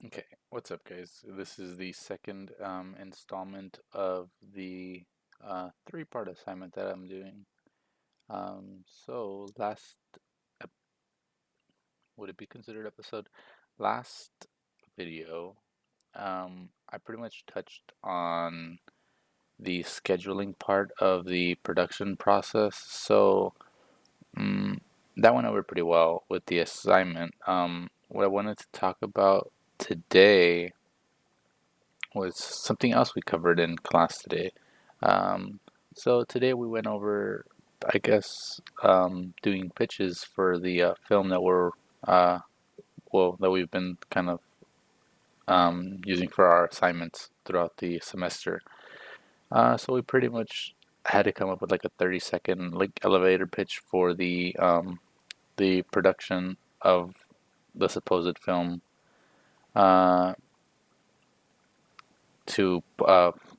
Okay, what's up, guys? This is the second installment of the three-part assignment that I'm doing. So last, ep- would it be considered episode? Last video, I pretty much touched on the scheduling part of the production process. So mm, that went over pretty well with the assignment. What I wanted to talk about today was something else we covered in class today. Um, so today we went over, I guess, doing pitches for the film that uh, that we've been kind of using for our assignments throughout the semester. So we pretty much had to come up with like a 30-second like elevator pitch for the production of the supposed film uh, to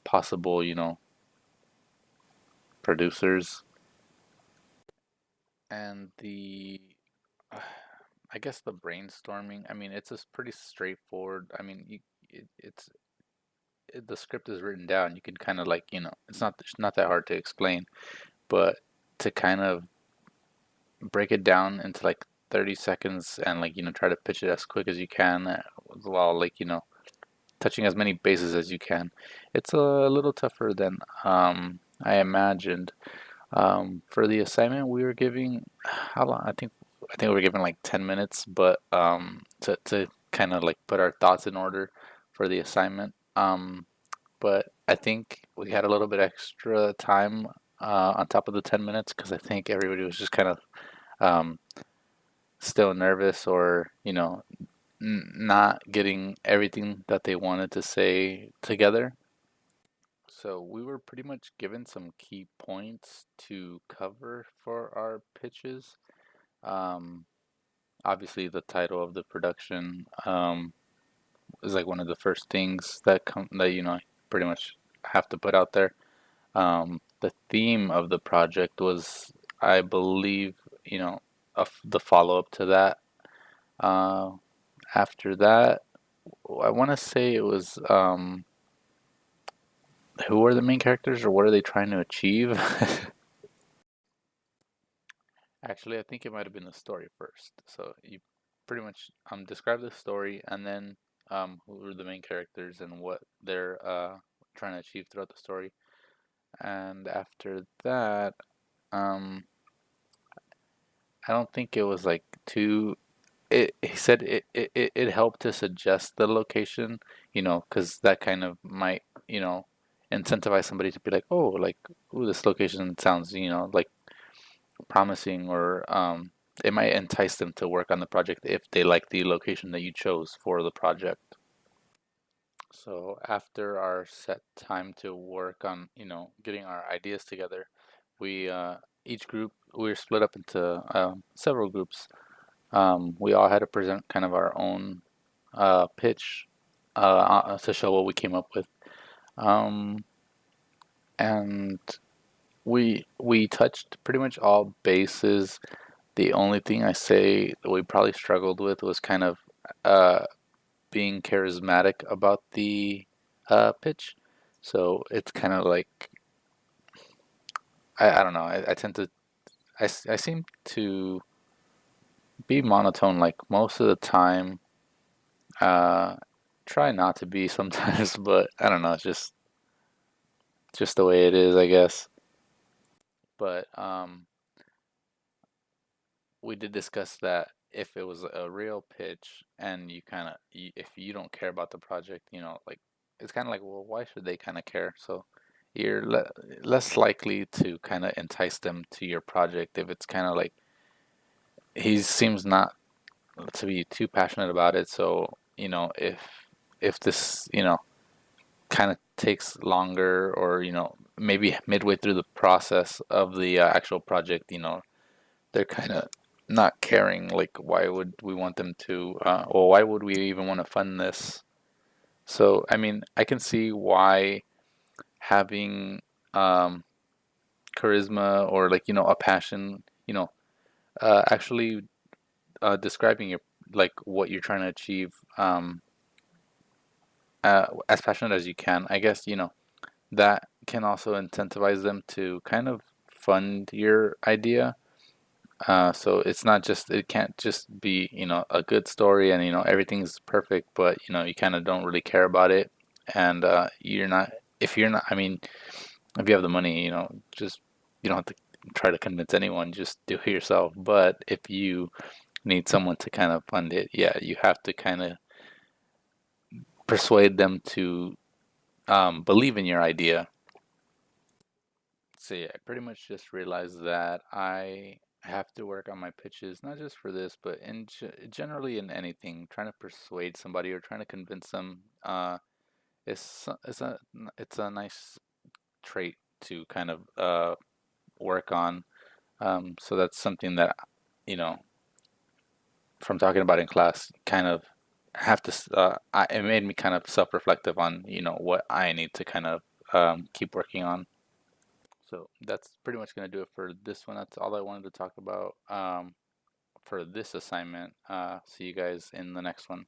possible, producers. And I guess the brainstorming, I mean, it's just pretty straightforward. I mean, the script is written down. You can kind of like, it's not that hard to explain, but to kind of break it down into like 30 seconds and like, try to pitch it as quick as you can while like, touching as many bases as you can. It's a little tougher than I imagined. For the assignment, we were giving how long? I think we were given like 10 minutes, but to kind of like put our thoughts in order for the assignment. But I think we had a little bit extra time on top of the 10 minutes because I think everybody was just kind of um, still nervous or not getting everything that they wanted to say together. So we were pretty much given some key points to cover for our pitches. Um, Obviously, the title of the production is like one of the first things that pretty much have to put out there. The theme of the project was, I believe, the follow up to that. Uh, After that, I want to say it was who are the main characters or what are they trying to achieve? Actually, I think it might have been the story first. So you pretty much describe the story and then who are the main characters and what they're trying to achieve throughout the story. And after that, um, I don't think it was like too. He said it helped to suggest the location, because that kind of might, incentivize somebody to be like, oh, like, ooh, this location sounds, like promising, or it might entice them to work on the project if they like the location that you chose for the project. So after our set time to work on, getting our ideas together, we each group we were split up into several groups. We all had to present kind of our own pitch to show what we came up with. Um, and we touched pretty much all bases. The only thing I say that we probably struggled with was kind of uh, being charismatic about the pitch. So it's kind of like I don't know. I tend to I seem to be monotone like most of the time. Uh, Try not to be sometimes, but I don't know. It's just the way it is, I guess. But we did discuss that if it was a real pitch and you kind of if you don't care about the project, like it's kind of like, well, why should they kind of care? So you're less likely to kind of entice them to your project if it's kind of like he seems not to be too passionate about it. So if this kind of takes longer, or maybe midway through the process of the actual project, they're kind of not caring. Like, why would we want them to? Or why would we even want to fund this? So, I mean, I can see why having um, charisma or like a passion, actually describing your like what you're trying to achieve, as passionate as you can. I guess, that can also incentivize them to kind of fund your idea. So it's not just, it can't just be, a good story and, everything's perfect, but, you kind of don't really care about it. And you're not, if you're not, I mean, if you have the money, just, you don't have to try to convince anyone, just do it yourself. But if you need someone to kind of fund it, yeah, you have to kind of persuade them to believe in your idea. So yeah, I pretty much just realized that I have to work on my pitches, not just for this, but generally in anything. Trying to persuade somebody or trying to convince them, it's a nice trait to kind of work on. So that's something that you know from talking about in class, kind of have to. It made me kind of self-reflective on what I need to kind of keep working on. So that's pretty much going to do it for this one. That's all I wanted to talk about for this assignment. See you guys in the next one.